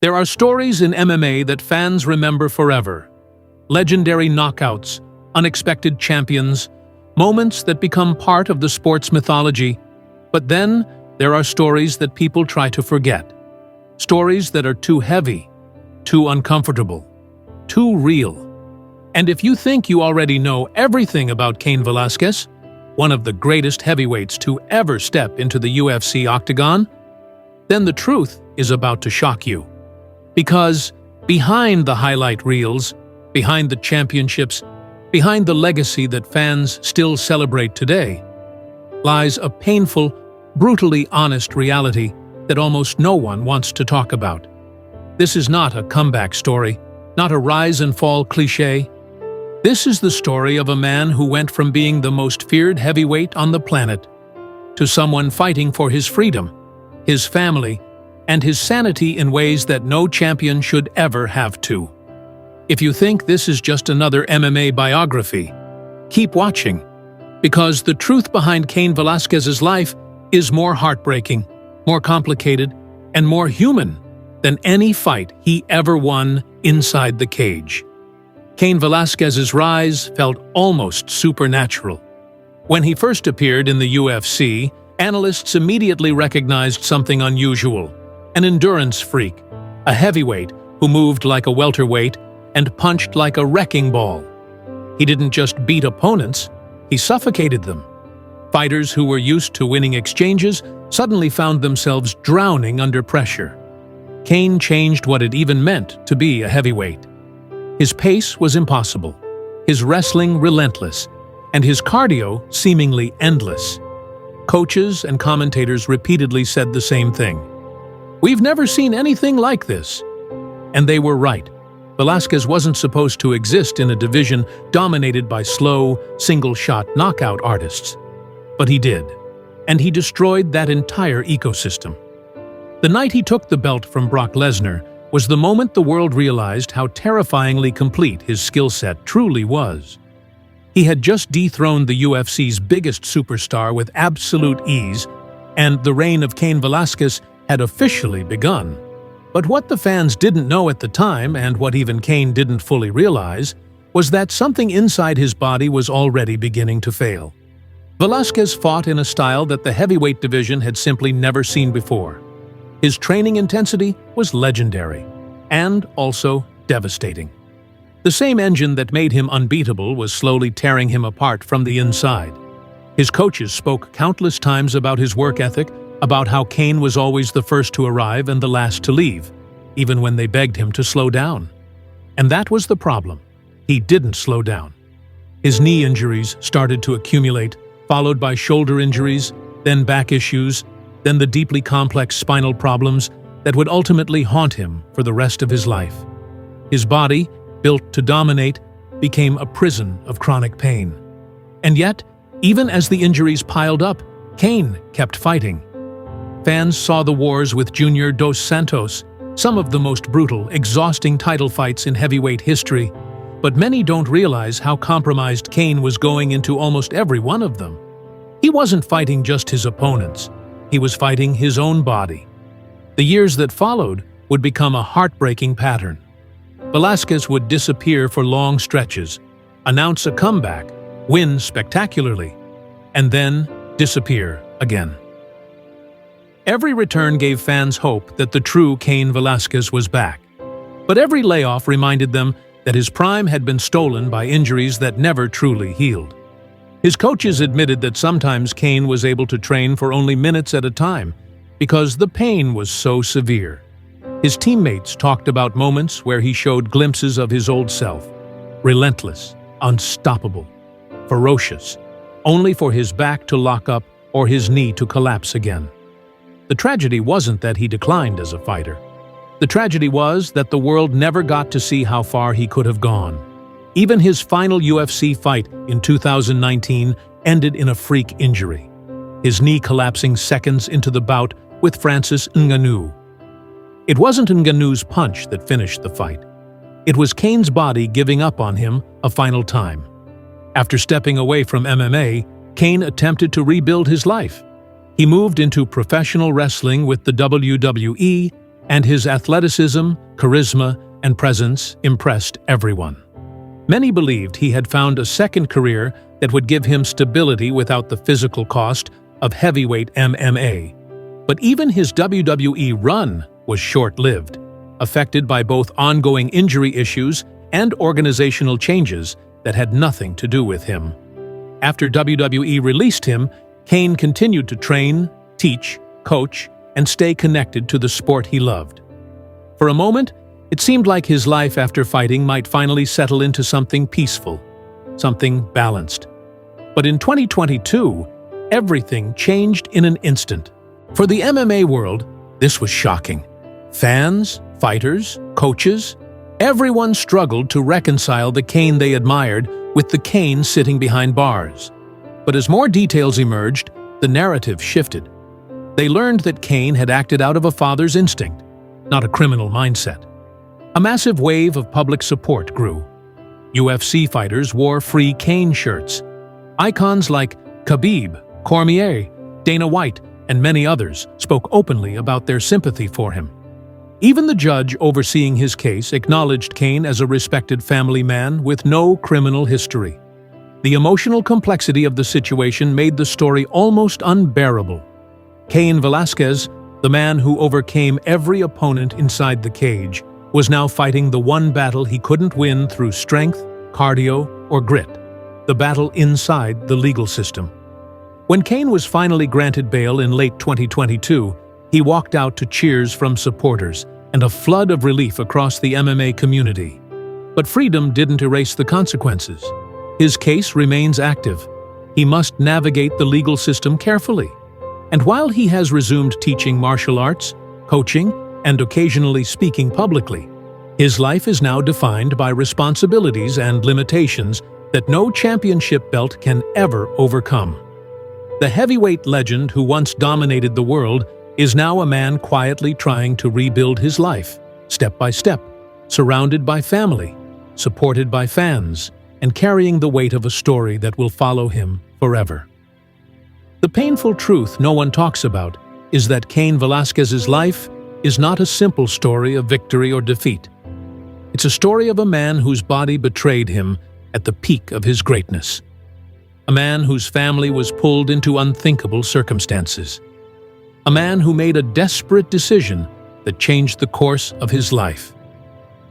There are stories in MMA that fans remember forever. Legendary knockouts, unexpected champions, moments that become part of the sport's mythology. But then, there are stories that people try to forget. Stories that are too heavy, too uncomfortable, too real. And if you think you already know everything about Cain Velasquez, one of the greatest heavyweights to ever step into the UFC octagon, then the truth is about to shock you. Because behind the highlight reels, behind the championships, behind the legacy that fans still celebrate today, lies a painful, brutally honest reality that almost no one wants to talk about. This is not a comeback story, not a rise and fall cliché. This is the story of a man who went from being the most feared heavyweight on the planet to someone fighting for his freedom, his family, and his sanity in ways that no champion should ever have to. If you think this is just another MMA biography, keep watching, because the truth behind Cain Velasquez's life is more heartbreaking, more complicated, and more human than any fight he ever won inside the cage. Cain Velasquez's rise felt almost supernatural. When he first appeared in the UFC, analysts immediately recognized something unusual: an endurance freak, a heavyweight who moved like a welterweight and punched like a wrecking ball. He didn't just beat opponents, he suffocated them. Fighters who were used to winning exchanges suddenly found themselves drowning under pressure. Cain changed what it even meant to be a heavyweight. His pace was impossible, his wrestling relentless, and his cardio seemingly endless. Coaches and commentators repeatedly said the same thing. "We've never seen anything like this." And they were right. Velasquez wasn't supposed to exist in a division dominated by slow, single-shot knockout artists. But he did, and he destroyed that entire ecosystem. The night he took the belt from Brock Lesnar was the moment the world realized how terrifyingly complete his skill set truly was. He had just dethroned the UFC's biggest superstar with absolute ease, and the reign of Cain Velasquez had officially begun. But what the fans didn't know at the time, and what even Cain didn't fully realize, was that something inside his body was already beginning to fail. Velasquez fought in a style that the heavyweight division had simply never seen before. His training intensity was legendary, and also devastating. The same engine that made him unbeatable was slowly tearing him apart from the inside. His coaches spoke countless times about his work ethic, about how Cain was always the first to arrive and the last to leave, even when they begged him to slow down. And that was the problem. He didn't slow down. His knee injuries started to accumulate, followed by shoulder injuries, then back issues, then the deeply complex spinal problems that would ultimately haunt him for the rest of his life. His body, built to dominate, became a prison of chronic pain. And yet, even as the injuries piled up, Cain kept fighting. Fans saw the wars with Junior Dos Santos, some of the most brutal, exhausting title fights in heavyweight history, but many don't realize how compromised Cain was going into almost every one of them. He wasn't fighting just his opponents. He was fighting his own body. The years that followed would become a heartbreaking pattern. Velasquez would disappear for long stretches, announce a comeback, win spectacularly, and then disappear again. Every return gave fans hope that the true Cain Velasquez was back. But every layoff reminded them that his prime had been stolen by injuries that never truly healed. His coaches admitted that sometimes Cain was able to train for only minutes at a time because the pain was so severe. His teammates talked about moments where he showed glimpses of his old self, relentless, unstoppable, ferocious, only for his back to lock up or his knee to collapse again. The tragedy wasn't that he declined as a fighter. The tragedy was that the world never got to see how far he could have gone. Even his final UFC fight in 2019 ended in a freak injury, his knee collapsing seconds into the bout with Francis Ngannou. It wasn't Ngannou's punch that finished the fight. It was Cain's body giving up on him a final time. After stepping away from MMA, Cain attempted to rebuild his life. He moved into professional wrestling with the WWE and his athleticism, charisma, and presence impressed everyone. Many believed he had found a second career that would give him stability without the physical cost of heavyweight MMA. But even his WWE run was short-lived, affected by both ongoing injury issues and organizational changes that had nothing to do with him. After WWE released him, Cain continued to train, teach, coach, and stay connected to the sport he loved. For a moment, it seemed like his life after fighting might finally settle into something peaceful, something balanced. But in 2022, everything changed in an instant. For the MMA world, this was shocking. Fans, fighters, coaches, everyone struggled to reconcile the Cain they admired with the Cain sitting behind bars. But as more details emerged, the narrative shifted. They learned that Cain had acted out of a father's instinct, not a criminal mindset. A massive wave of public support grew. UFC fighters wore free Cain shirts. Icons like Khabib, Cormier, Dana White, and many others spoke openly about their sympathy for him. Even the judge overseeing his case acknowledged Cain as a respected family man with no criminal history. The emotional complexity of the situation made the story almost unbearable. Cain Velasquez, the man who overcame every opponent inside the cage, was now fighting the one battle he couldn't win through strength, cardio, or grit, the battle inside the legal system. When Cain was finally granted bail in late 2022, he walked out to cheers from supporters and a flood of relief across the MMA community. But freedom didn't erase the consequences. His case remains active. He must navigate the legal system carefully. And while he has resumed teaching martial arts, coaching, and occasionally speaking publicly, his life is now defined by responsibilities and limitations that no championship belt can ever overcome. The heavyweight legend who once dominated the world is now a man quietly trying to rebuild his life, step by step, surrounded by family, supported by fans, and carrying the weight of a story that will follow him forever. The painful truth no one talks about is that Cain Velasquez's life is not a simple story of victory or defeat. It's a story of a man whose body betrayed him at the peak of his greatness. A man whose family was pulled into unthinkable circumstances. A man who made a desperate decision that changed the course of his life.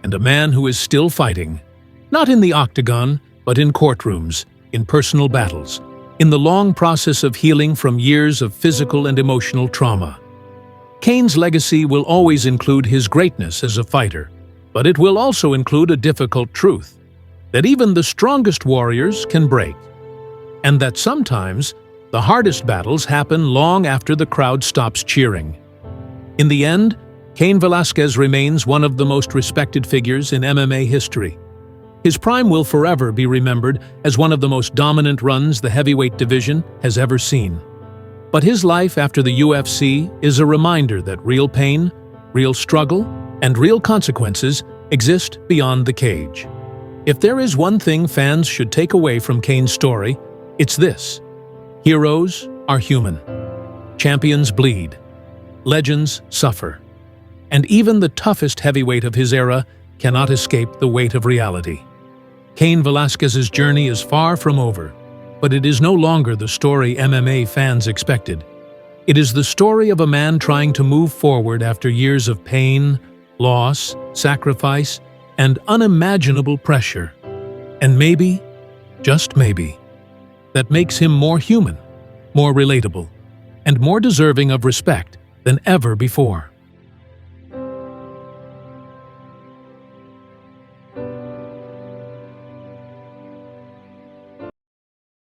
And a man who is still fighting, not in the octagon, but in courtrooms, in personal battles, in the long process of healing from years of physical and emotional trauma. Cain's legacy will always include his greatness as a fighter, but it will also include a difficult truth, that even the strongest warriors can break, and that sometimes the hardest battles happen long after the crowd stops cheering. In the end, Cain Velasquez remains one of the most respected figures in MMA history. His prime will forever be remembered as one of the most dominant runs the heavyweight division has ever seen. But his life after the UFC is a reminder that real pain, real struggle, and real consequences exist beyond the cage. If there is one thing fans should take away from Cain's story, it's this: heroes are human. Champions bleed. Legends suffer. And even the toughest heavyweight of his era cannot escape the weight of reality. Cain Velasquez's journey is far from over, but it is no longer the story MMA fans expected. It is the story of a man trying to move forward after years of pain, loss, sacrifice, and unimaginable pressure. And maybe, just maybe, that makes him more human, more relatable, and more deserving of respect than ever before.